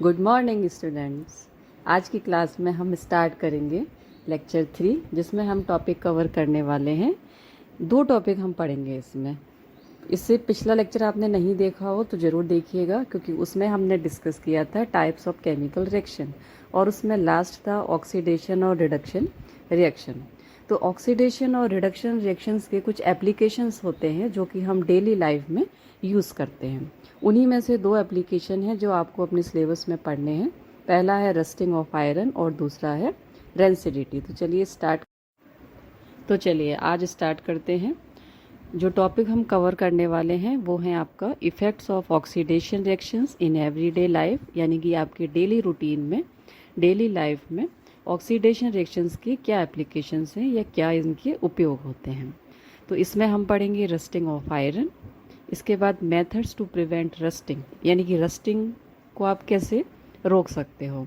Good morning students. आज की class में हम स्टार्ट करेंगे लेक्चर 3, जिसमें हम टॉपिक कवर करने वाले हैं। 2 टॉपिक हम पढ़ेंगे इसमें। इससे पिछला लेक्चर आपने नहीं देखा हो तो ज़रूर देखिएगा, क्योंकि उसमें हमने डिस्कस किया था टाइप्स ऑफ केमिकल रिएक्शन, और उसमें लास्ट था ऑक्सीडेशन और रिडक्शन रिएक्शन। तो ऑक्सीडेशन और रिडक्शन रिएक्शंस के कुछ एप्लीकेशंस होते हैं जो कि हम डेली लाइफ में यूज़ करते हैं। उन्हीं में से 2 एप्लीकेशन हैं जो आपको अपने सिलेबस में पढ़ने हैं। पहला है रस्टिंग ऑफ आयरन और दूसरा है रेंसिडिटी। तो चलिए आज स्टार्ट करते हैं। जो टॉपिक हम कवर करने वाले हैं वो हैं आपका effects of oxidation reactions in everyday life, यानी कि आपके डेली रूटीन में, डेली लाइफ में ऑक्सीडेशन रिएक्शंस की क्या एप्लीकेशंस हैं या क्या इनके उपयोग होते हैं। तो इसमें हम पढ़ेंगे रस्टिंग ऑफ आयरन, इसके बाद मेथड्स टू प्रिवेंट रस्टिंग, यानी कि रस्टिंग को आप कैसे रोक सकते हो,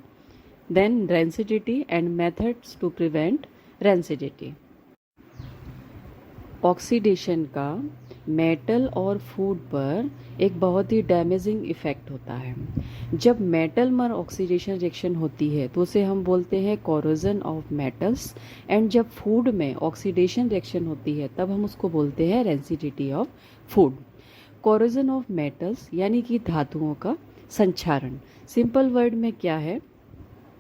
then rancidity and methods to prevent rancidity. Oxidation का मेटल और फूड पर एक बहुत ही डैमेजिंग इफ़ेक्ट होता है। जब मेटल में ऑक्सीडेशन रिएक्शन होती है तो उसे हम बोलते हैं कोरोजन ऑफ मेटल्स, एंड जब फूड में ऑक्सीडेशन रिएक्शन होती है तब हम उसको बोलते हैं rancidity of food. Corrosion of metals यानी कि धातुओं का संक्षारण। सिंपल वर्ड में क्या है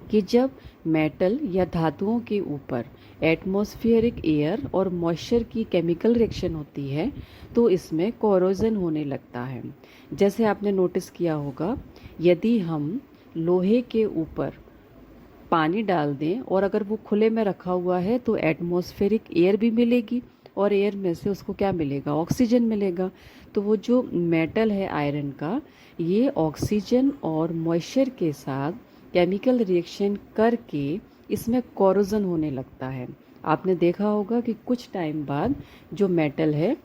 कि जब मेटल या धातुओं के ऊपर एटमॉस्फेरिक एयर और मॉइस्चर की केमिकल रिएक्शन होती है तो इसमें कोरोजन होने लगता है। जैसे आपने नोटिस किया होगा, यदि हम लोहे के ऊपर पानी डाल दें और अगर वो खुले में रखा हुआ है तो एटमॉस्फेरिक एयर भी मिलेगी, और एयर में से उसको क्या मिलेगा, ऑक्सीजन मिलेगा। तो वो जो मेटल है आयरन का, ये ऑक्सीजन और मॉइस्चर के साथ केमिकल रिएक्शन करके इसमें कोरोजन होने लगता है। आपने देखा होगा कि कुछ टाइम बाद जो मेटल है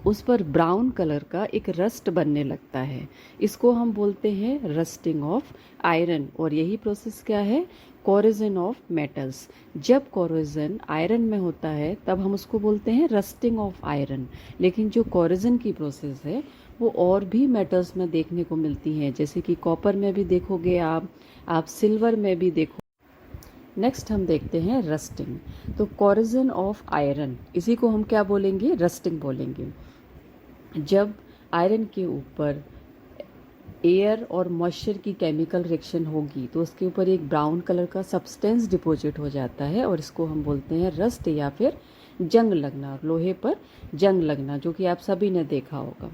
उस पर ब्राउन कलर का एक रस्ट बनने लगता है। इसको हम बोलते हैं रस्टिंग ऑफ आयरन, और यही प्रोसेस क्या है, कोरोजन ऑफ मेटल्स। जब कोरोजन आयरन में होता है तब हम उसको बोलते हैं रस्टिंग ऑफ आयरन। लेकिन जो कोरोजन की प्रोसेस है वो और भी मेटल्स में देखने को मिलती हैं, जैसे कि कॉपर में भी देखोगे आप सिल्वर में भी देखो। नेक्स्ट हम देखते हैं रस्टिंग। तो कोरोजन ऑफ आयरन, इसी को हम क्या बोलेंगे, रस्टिंग बोलेंगे। जब आयरन के ऊपर एयर और मॉइस्चर की केमिकल रिएक्शन होगी तो उसके ऊपर एक ब्राउन कलर का सब्सटेंस डिपॉजिट हो जाता है, और इसको हम बोलते हैं रस्ट या फिर जंग लगना, लोहे पर जंग लगना, जो कि आप सभी ने देखा होगा।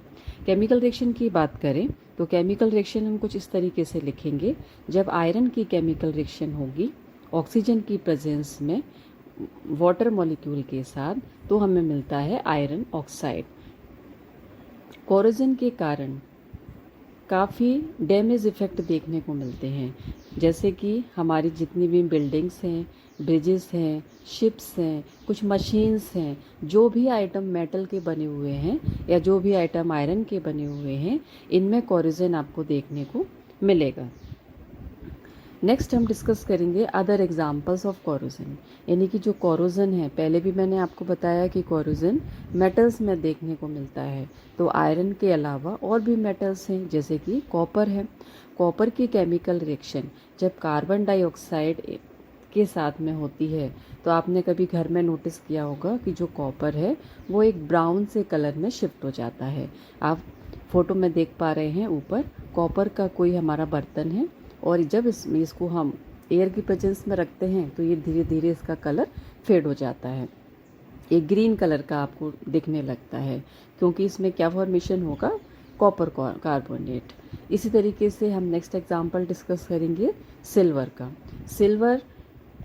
केमिकल रिएक्शन की बात करें तो केमिकल रिएक्शन हम कुछ इस तरीके से लिखेंगे। जब आयरन की केमिकल रिएक्शन होगी ऑक्सीजन की प्रेजेंस में वाटर मॉलिक्यूल के साथ, तो हमें मिलता है आयरन ऑक्साइड। कोरोजन के कारण काफ़ी डैमेज इफ़ेक्ट देखने को मिलते हैं, जैसे कि हमारी जितनी भी बिल्डिंग्स हैं, ब्रिजेस हैं, शिप्स हैं, कुछ मशीन्स हैं, जो भी आइटम मेटल के बने हुए हैं या जो भी आइटम आयरन के बने हुए हैं, इनमें कोरोजन आपको देखने को मिलेगा। नेक्स्ट हम डिस्कस करेंगे अदर एग्जाम्पल्स ऑफ कोरोजन, यानी कि जो कोरोजन है, पहले भी मैंने आपको बताया कि कोरोजन मेटल्स में देखने को मिलता है। तो आयरन के अलावा और भी मेटल्स हैं, जैसे कि कॉपर है। कॉपर की केमिकल रिएक्शन जब कार्बन डाइऑक्साइड के साथ में होती है तो आपने कभी घर में नोटिस किया होगा कि जो कॉपर है वो एक ब्राउन से कलर में शिफ्ट हो जाता है। आप फोटो में देख पा रहे हैं, ऊपर कॉपर का कोई हमारा बर्तन है, और जब इसको हम एयर की प्रेजेंस में रखते हैं तो ये धीरे धीरे इसका कलर फेड हो जाता है, एक ग्रीन कलर का आपको दिखने लगता है, क्योंकि इसमें क्या फॉर्मेशन होगा, कॉपर कार्बोनेट। इसी तरीके से हम नेक्स्ट एग्जांपल डिस्कस करेंगे सिल्वर का। सिल्वर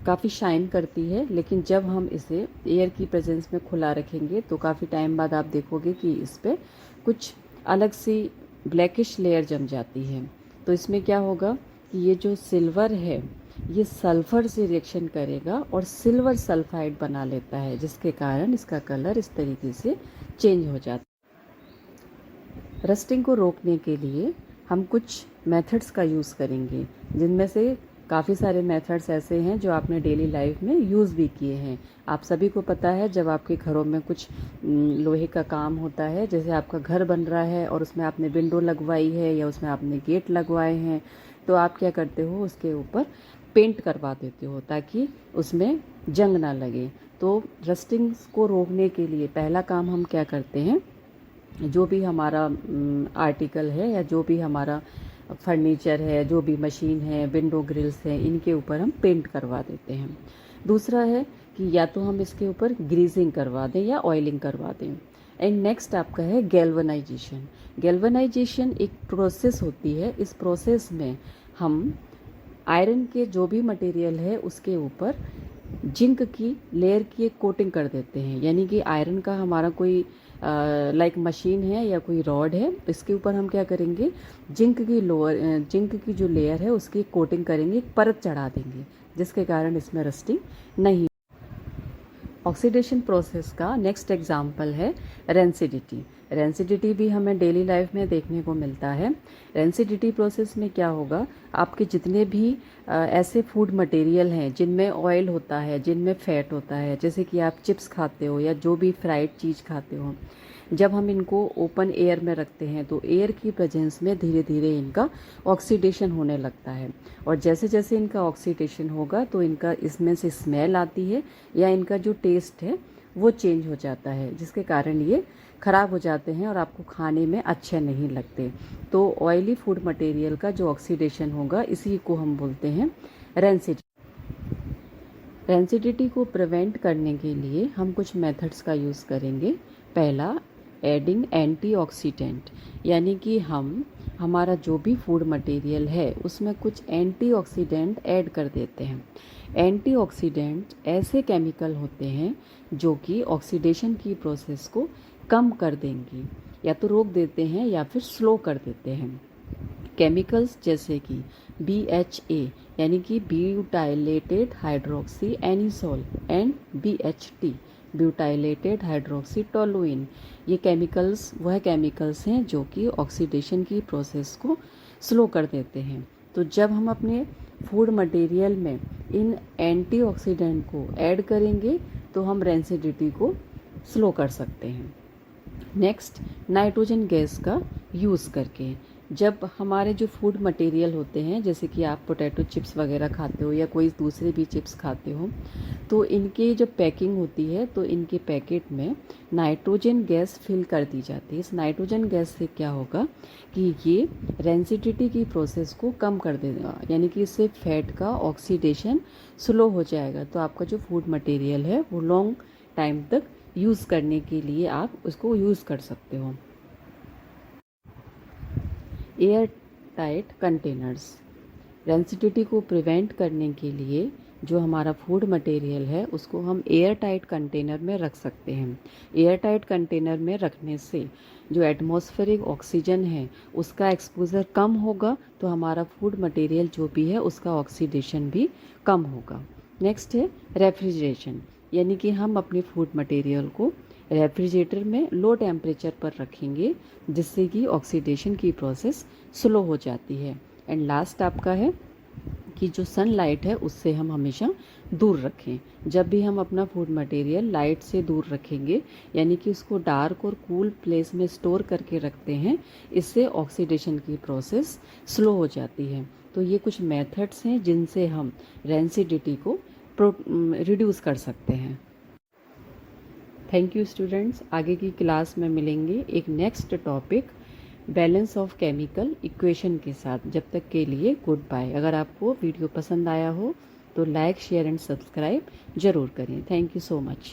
काफ़ी शाइन करती है, लेकिन जब हम इसे एयर की प्रेजेंस में खुला रखेंगे तो काफ़ी टाइम बाद आप देखोगे कि इस पर कुछ अलग सी ब्लैकिश लेयर जम जाती है। तो इसमें क्या होगा कि ये जो सिल्वर है ये सल्फर से रिएक्शन करेगा और सिल्वर सल्फाइड बना लेता है, जिसके कारण इसका कलर इस तरीके से चेंज हो जाता है। रस्टिंग को रोकने के लिए हम कुछ मेथड्स का यूज़ करेंगे, जिनमें से काफ़ी सारे मेथड्स ऐसे हैं जो आपने डेली लाइफ में यूज़ भी किए हैं। आप सभी को पता है, जब आपके घरों में कुछ लोहे का काम होता है, जैसे आपका घर बन रहा है और उसमें आपने विंडो लगवाई है या उसमें आपने गेट लगवाए हैं, तो आप क्या करते हो, उसके ऊपर पेंट करवा देते हो ताकि उसमें जंग ना लगे। तो रस्टिंग को रोकने के लिए पहला काम हम क्या करते हैं, जो भी हमारा आर्टिकल है या जो भी हमारा फर्नीचर है, जो भी मशीन है, विंडो ग्रिल्स हैं, इनके ऊपर हम पेंट करवा देते हैं। दूसरा है कि या तो हम इसके ऊपर ग्रीजिंग करवा दें या ऑयलिंग करवा दें। एंड नेक्स्ट आपका है गैल्वनाइजेशन। गैल्वनाइजेशन एक प्रोसेस होती है। इस प्रोसेस में हम आयरन के जो भी मटेरियल है उसके ऊपर जिंक की लेयर की एक कोटिंग कर देते हैं। यानी कि आयरन का हमारा कोई लाइक मशीन है या कोई रॉड है, इसके ऊपर हम क्या करेंगे, जिंक की जो लेयर है उसकी कोटिंग करेंगे, एक परत चढ़ा देंगे, जिसके कारण इसमें रस्टिंग नहीं। ऑक्सीडेशन प्रोसेस का नेक्स्ट एग्जाम्पल है रेंसिडिटी। रेंसिडिटी भी हमें डेली लाइफ में देखने को मिलता है। रेंसिडिटी प्रोसेस में क्या होगा, आपके जितने भी ऐसे फूड मटेरियल हैं जिनमें ऑयल होता है, जिनमें फैट होता है, जैसे कि आप चिप्स खाते हो या जो भी फ्राइड चीज़ खाते हो, जब हम इनको ओपन एयर में रखते हैं तो एयर की प्रेजेंस में धीरे धीरे इनका ऑक्सीडेशन होने लगता है। और जैसे जैसे इनका ऑक्सीडेशन होगा तो इनका इसमें से स्मेल आती है या इनका जो टेस्ट है वो चेंज हो जाता है, जिसके कारण ये ख़राब हो जाते हैं और आपको खाने में अच्छे नहीं लगते। तो ऑयली फूड मटेरियल का जो ऑक्सीडेशन होगा इसी को हम बोलते हैं रेंसिडिटी। रेंसिडिटी को प्रिवेंट करने के लिए हम कुछ मेथड्स का यूज़ करेंगे। पहला, एडिंग एंटीऑक्सीडेंट, यानी कि हम हमारा जो भी फूड मटेरियल है उसमें कुछ एंटीऑक्सीडेंट ऐड कर देते हैं। एंटीऑक्सीडेंट ऐसे केमिकल होते हैं जो कि ऑक्सीडेशन की प्रोसेस को कम कर देंगी, या तो रोक देते हैं या फिर स्लो कर देते हैं। केमिकल्स जैसे कि BHA यानी कि butylated hydroxy anisole and BHT butylated hydroxy toluene, ये केमिकल्स वह केमिकल्स हैं जो कि ऑक्सीडेशन की प्रोसेस को स्लो कर देते हैं। तो जब हम अपने फूड मटेरियल में इन एंटीऑक्सीडेंट को ऐड करेंगे तो हम रेंसिडिटी को स्लो कर सकते हैं। नेक्स्ट, नाइट्रोजन गैस का यूज़ करके, जब हमारे जो फूड मटेरियल होते हैं, जैसे कि आप पोटैटो चिप्स वगैरह खाते हो या कोई दूसरे भी चिप्स खाते हो, तो इनकी जब पैकिंग होती है तो इनके पैकेट में नाइट्रोजन गैस फिल कर दी जाती है। इस नाइट्रोजन गैस से क्या होगा कि ये रेंसिडिटी की प्रोसेस को कम कर देगा, यानी कि इससे फैट का ऑक्सीडेशन स्लो हो जाएगा। तो आपका जो फूड मटेरियल है वो लॉन्ग टाइम तक यूज़ करने के लिए आप उसको यूज़ कर सकते हो। एयर टाइट कंटेनर्स, रेंसिडिटी को प्रिवेंट करने के लिए जो हमारा फूड मटेरियल है उसको हम एयर टाइट कंटेनर में रख सकते हैं। एयर टाइट कंटेनर में रखने से जो एटमॉस्फेरिक ऑक्सीजन है उसका एक्सपोजर कम होगा, तो हमारा फूड मटेरियल जो भी है उसका ऑक्सीडेशन भी कम होगा। नेक्स्ट है रेफ्रिजरेशन, यानी कि हम अपने फूड मटेरियल को रेफ्रिजरेटर में लो टेम्परेचर पर रखेंगे, जिससे कि ऑक्सीडेशन की प्रोसेस स्लो हो जाती है। एंड लास्ट आपका है कि जो सनलाइट है उससे हम हमेशा दूर रखें। जब भी हम अपना फूड मटेरियल लाइट से दूर रखेंगे, यानी कि उसको डार्क और कूल प्लेस में स्टोर करके रखते हैं, इससे ऑक्सीडेशन की प्रोसेस स्लो हो जाती है। तो ये कुछ मेथड्स हैं जिनसे हम रेंसिडिटी को रिड्यूस कर सकते हैं। थैंक यू स्टूडेंट्स, आगे की क्लास में मिलेंगे एक next topic balance of chemical equation के साथ। जब तक के लिए गुड बाय। अगर आपको वीडियो पसंद आया हो तो लाइक, शेयर एंड सब्सक्राइब ज़रूर करें। Thank you so much.